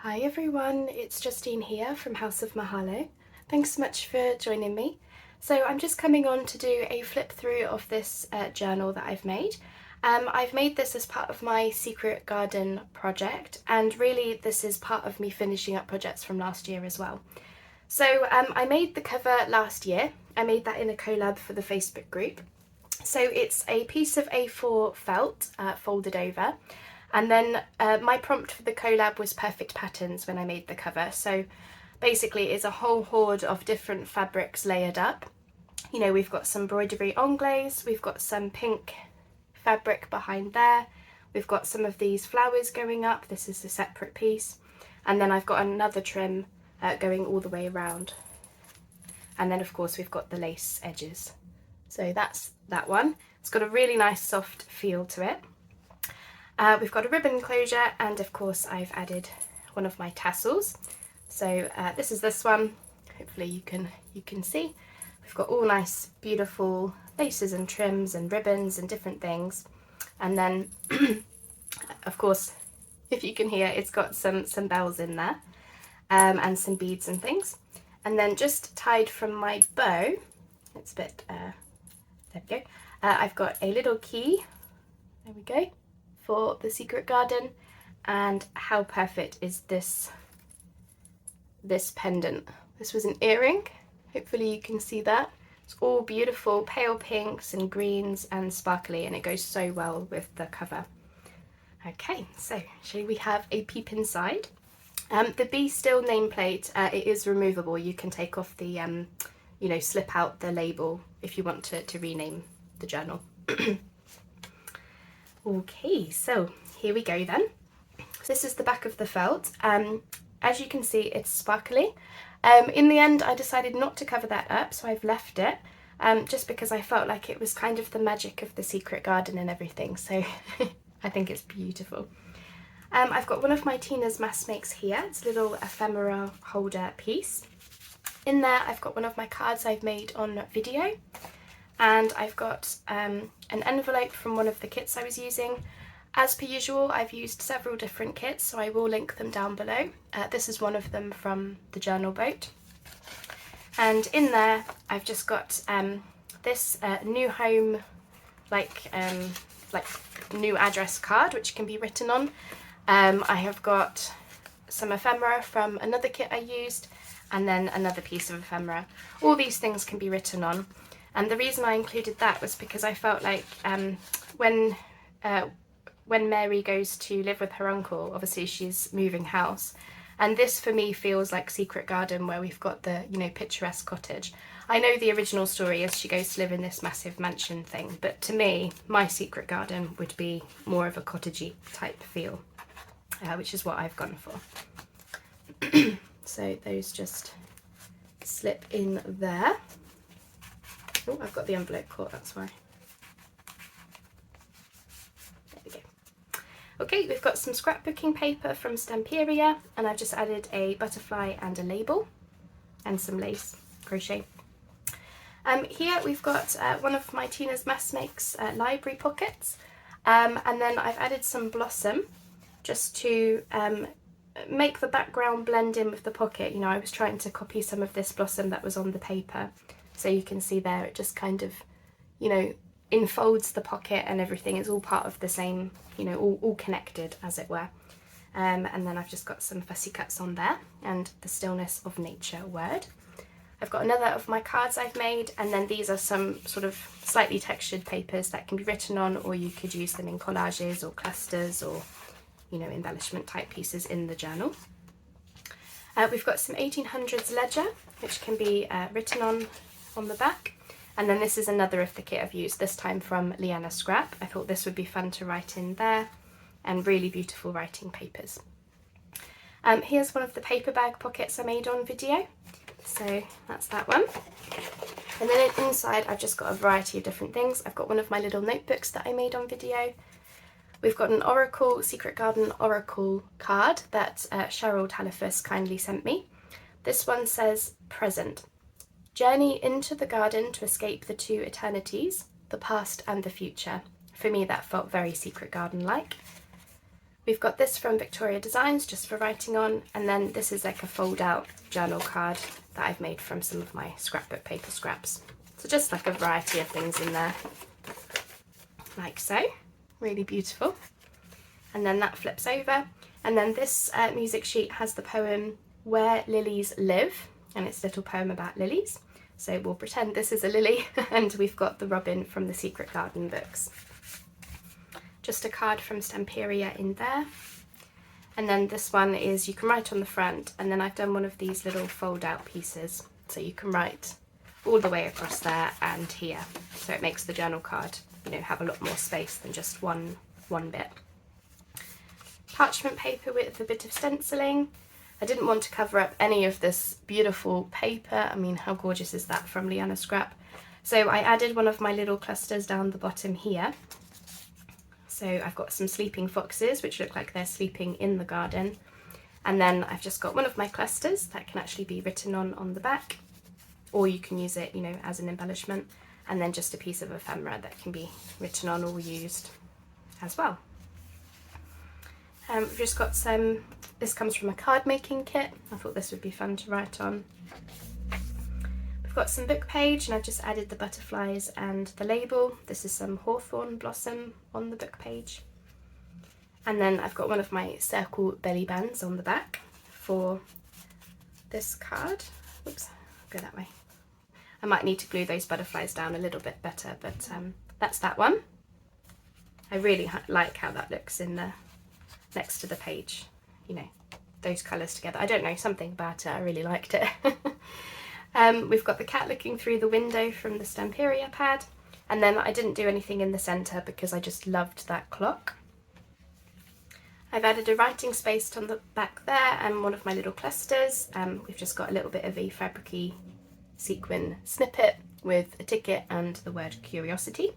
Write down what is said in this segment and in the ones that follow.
Hi everyone, it's Justine here from House of Mahalo. Thanks so much for joining me. So I'm just coming on to do a flip through of this journal that I've made. I've made this as part of my secret garden project, and really this is part of me finishing up projects from last year as well. So I made the cover last year. I made that in a collab for the Facebook group. So it's a piece of A4 felt folded over. And then my prompt for the collab was perfect patterns when I made the cover. So basically it's a whole hoard of different fabrics layered up. You know, we've got some embroidery anglaise, we've got some pink fabric behind there, we've got some of these flowers going up, this is a separate piece, and then I've got another trim going all the way around. And then of course we've got the lace edges. So that's that one. It's got a really nice soft feel to it. We've got a ribbon enclosure, and of course I've added one of my tassels. So this is this one. Hopefully you can see. We've got all nice beautiful laces and trims and ribbons and different things. And then of course, if you can hear, it's got some bells in there and some beads and things. And then just tied from my bow, it's a bit, there we go. I've got a little key, there we go, for the secret garden. And how perfect is this pendant? This was an earring, hopefully you can see that. It's all beautiful pale pinks and greens and sparkly, and it goes so well with the cover. Okay, so shall we have a peep inside? The Be Still nameplate, it is removable. You can take off the, you know, slip out the label if you want to rename the journal. Okay, so here we go then. This is the back of the felt. As you can see, it's sparkly. In the end, I decided not to cover that up, so I've left it, just because I felt like it was kind of the magic of the secret garden and everything, so I think it's beautiful. I've got one of my Tina's Mass Makes here. It's a little ephemera holder piece. In there, I've got one of my cards I've made on video, and I've got an envelope from one of the kits I was using. As per usual, I've used several different kits, so I will link them down below. This is one of them from the journal boat. And in there, I've just got this new home, like new address card, which can be written on. I have got some ephemera from another kit I used, and then another piece of ephemera. All these things can be written on. And the reason I included that was because I felt like when Mary goes to live with her uncle, obviously she's moving house, and this for me feels like Secret Garden, where we've got the, you know, picturesque cottage. I know the original story is she goes to live in this massive mansion thing, but to me, my Secret Garden would be more of a cottagey type feel, which is what I've gone for. So those just slip in there. Oh, I've got the envelope caught, that's why. There we go. Okay, we've got some scrapbooking paper from Stamperia, and I've just added a butterfly and a label and some lace crochet. Here we've got one of my Tina's Mass Makes library pockets, and then I've added some blossom just to make the background blend in with the pocket. You know, I was trying to copy some of this blossom that was on the paper, so you can see there it just kind of, you know, enfolds the pocket and everything. It's all part of the same, you know, all connected as it were. And then I've just got some fussy cuts on there and the Stillness of Nature word. I've got another of my cards I've made, and then these are some sort of slightly textured papers that can be written on, or you could use them in collages or clusters or, you know, embellishment type pieces in the journal. We've got some 1800s ledger, which can be written on the back. And then this is another of the kit I've used, this time from Leanna Scrap. I thought this would be fun to write in there, and really beautiful writing papers. Here's one of the paper bag pockets I made on video. So that's that one. And then inside I've just got a variety of different things. I've got one of my little notebooks that I made on video. We've got an Oracle, Secret Garden Oracle card that Cheryl Talifus kindly sent me. This one says, present. Journey into the garden to escape the two eternities, the past and the future. For me, that felt very Secret Garden-like. We've got this from Victoria Designs just for writing on, and then this is like a fold out journal card that I've made from some of my scrapbook paper scraps. So just like a variety of things in there, like so. Really beautiful. And then that flips over, and then this music sheet has the poem Where Lilies Live, and it's a little poem about lilies. So we'll pretend this is a lily, and we've got the robin from the Secret Garden books. Just a card from Stamperia in there. And then this one is, you can write on the front, and then I've done one of these little fold out pieces, so you can write all the way across there and here. So it makes the journal card, you know, have a lot more space than just one bit. Parchment paper with a bit of stenciling. I didn't want to cover up any of this beautiful paper. I mean, how gorgeous is that from Liana Scrap? So I added one of my little clusters down the bottom here. So I've got some sleeping foxes, which look like they're sleeping in the garden. And then I've just got one of my clusters that can actually be written on the back, or you can use it, you know, as an embellishment. And then just a piece of ephemera that can be written on or used as well. We've just got some, this comes from a card making kit. I thought this would be fun to write on. We've got some book page, and I've just added the butterflies and the label. This is some hawthorn blossom on the book page. And then I've got one of my circle belly bands on the back for this card. Oops, go that way. I might need to glue those butterflies down a little bit better, but that's that one. I really like how that looks in the next to the page, you know, those colours together. I don't know, something about it, I really liked it. We've got the cat looking through the window from the Stamperia pad, and then I didn't do anything in the centre because I just loved that clock. I've added a writing space on the back there and one of my little clusters. We've just got a little bit of a fabricy sequin snippet with a ticket and the word curiosity.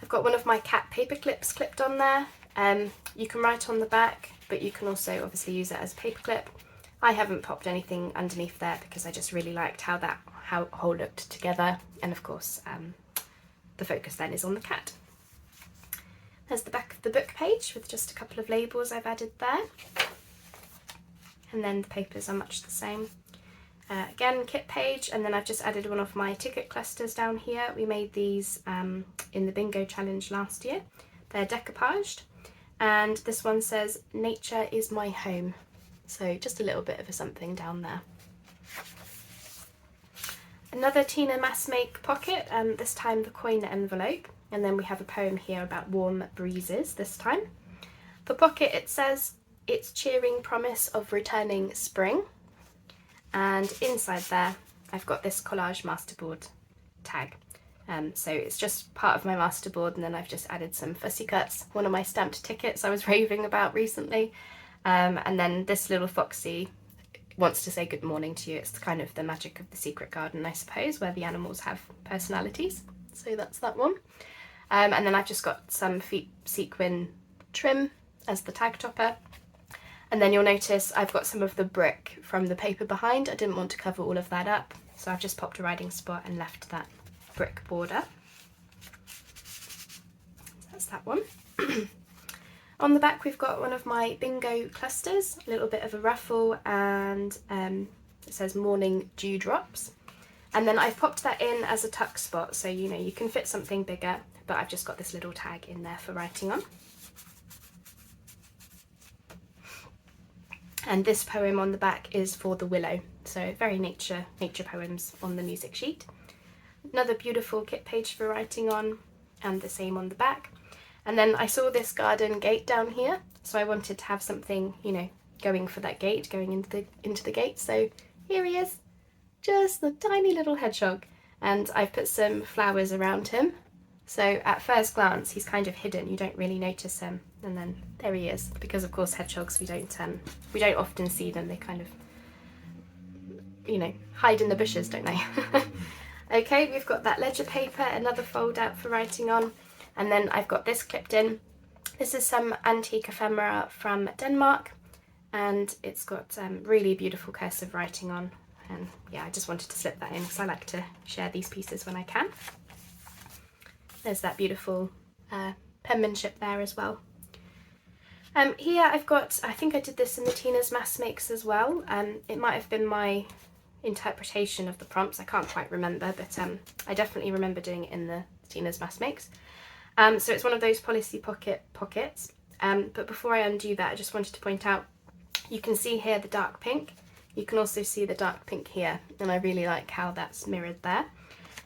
I've got one of my cat paper clips clipped on there. You can write on the back, but you can also obviously use it as a paper clip. I haven't popped anything underneath there because I just really liked how it whole looked together, and of course the focus then is on the cat. There's the back of the book page with just a couple of labels I've added there, and then the papers are much the same. Again, kit page, and then I've just added one of my ticket clusters down here. We made these in the bingo challenge last year. They're decoupaged, and this one says nature is my home, so just a little bit of a something down there. Another Tina Mass Make pocket, this time the coin envelope, and then we have a poem here about warm breezes this time. The pocket, it says, it's cheering promise of returning spring, and inside there I've got this collage masterboard tag. So it's just part of my masterboard, and then I've just added some fussy cuts, one of my stamped tickets I was raving about recently, and then this little foxy wants to say good morning to you. It's kind of the magic of the secret garden, I suppose, where the animals have personalities. So that's that one. And then I've just got some sequin trim as the tag topper. And then you'll notice I've got some of the brick from the paper behind. I didn't want to cover all of that up, so I've just popped a writing spot and left that brick border. That's that one. On the back we've got one of my bingo clusters, a little bit of a ruffle, and it says morning dewdrops. And then I've popped that in as a tuck spot, so you know you can fit something bigger, but I've just got this little tag in there for writing on. And this poem on the back is for the willow, so very nature poems on the music sheet. Another beautiful kit page for writing on, and the same on the back. And then I saw this garden gate down here, so I wanted to have something, you know, going for that gate, going into the gate. So here he is, just the tiny little hedgehog, and I've put some flowers around him. So at first glance he's kind of hidden, you don't really notice him, and then there he is, because of course hedgehogs, we don't often see them. They kind of, you know, hide in the bushes, don't they? Okay, we've got that ledger paper, another fold out for writing on, and then I've got this clipped in. This is some antique ephemera from Denmark, and it's got really beautiful cursive writing on, and yeah, I just wanted to slip that in because I like to share these pieces when I can. There's that beautiful penmanship there as well. Here I've got, I think I did this in the Tina's Mass Makes as well. It might have been my interpretation of the prompts, I can't quite remember, but I definitely remember doing it in the Tina's Mass Makes. So it's one of those policy pockets. But before I undo that, I just wanted to point out, you can see here the dark pink. You can also see the dark pink here, and I really like how that's mirrored there.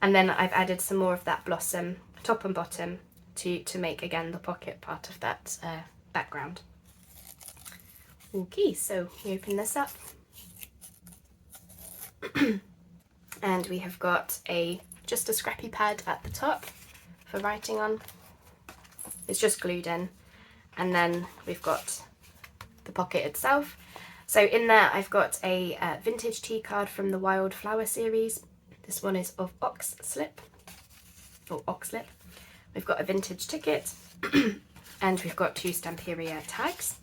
And then I've added some more of that blossom, top and bottom, to make, again, the pocket part of that background. Okay, so we open this up. And we have got just a scrappy pad at the top for writing on. It's just glued in. And then we've got the pocket itself. So in there I've got a vintage tea card from the Wildflower series. This one is of Oxlip. We've got a vintage ticket and we've got 2 Stamperia tags.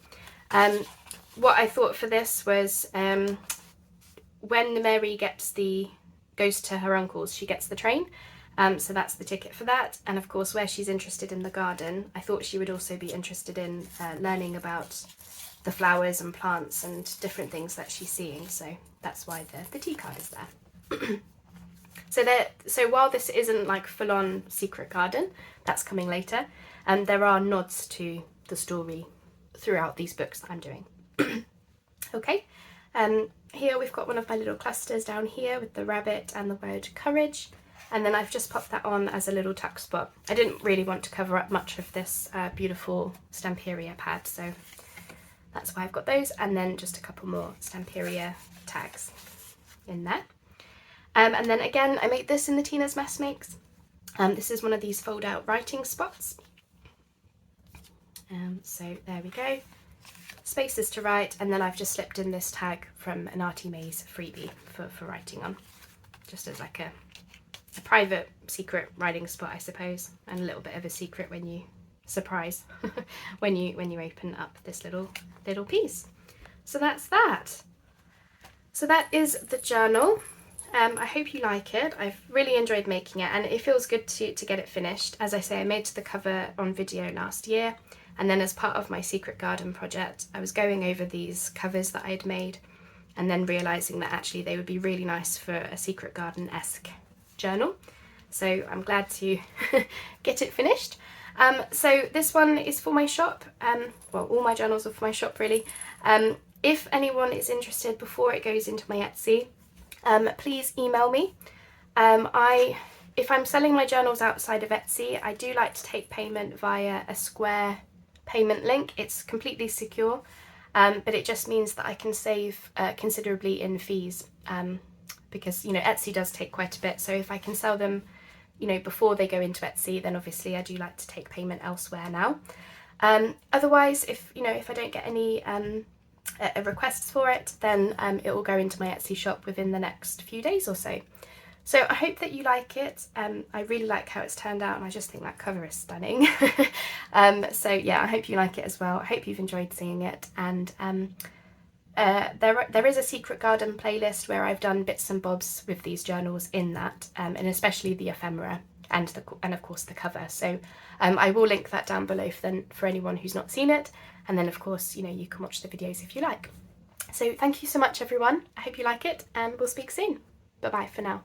What I thought for this was when Mary goes to her uncle's, she gets the train. So that's the ticket for that. And of course, where she's interested in the garden, I thought she would also be interested in learning about the flowers and plants and different things that she's seeing. So that's why the tea card is there. So while this isn't like full-on secret garden, that's coming later, there are nods to the story throughout these books that I'm doing. Okay, here we've got one of my little clusters down here with the rabbit and the word courage. And then I've just popped that on as a little tuck spot. I didn't really want to cover up much of this beautiful Stamperia pad, so that's why I've got those. And then just a couple more Stamperia tags in there. And then again, I made this in the Tina's Mass Makes. This is one of these fold out writing spots. So there we go. Spaces to write, and then I've just slipped in this tag from an Artie Mays freebie for writing on, just as like a private secret writing spot, I suppose, and a little bit of a secret when you surprise when you open up this little piece. So that's that. So that is the journal. I hope you like it. I've really enjoyed making it, and it feels good to get it finished. As I say, I made the cover on video last year, and then as part of my secret garden project, I was going over these covers that I'd made and then realising that actually they would be really nice for a secret garden-esque journal. So I'm glad to get it finished. So this one is for my shop. Well, all my journals are for my shop, really. If anyone is interested before it goes into my Etsy, please email me. If I'm selling my journals outside of Etsy, I do like to take payment via a Square payment link. It's completely secure, but it just means that I can save considerably in fees, because, you know, Etsy does take quite a bit. So if I can sell them, you know, before they go into Etsy, then obviously I do like to take payment elsewhere now. Otherwise, if I don't get any requests for it, then it will go into my Etsy shop within the next few days or so. So I hope that you like it. I really like how it's turned out, and I just think that cover is stunning. So yeah, I hope you like it as well. I hope you've enjoyed seeing it, and there is a secret garden playlist where I've done bits and bobs with these journals in that, and especially the ephemera and of course the cover. So I will link that down below for anyone who's not seen it, and then of course, you know, you can watch the videos if you like. So thank you so much, everyone. I hope you like it, and we'll speak soon. Bye bye for now.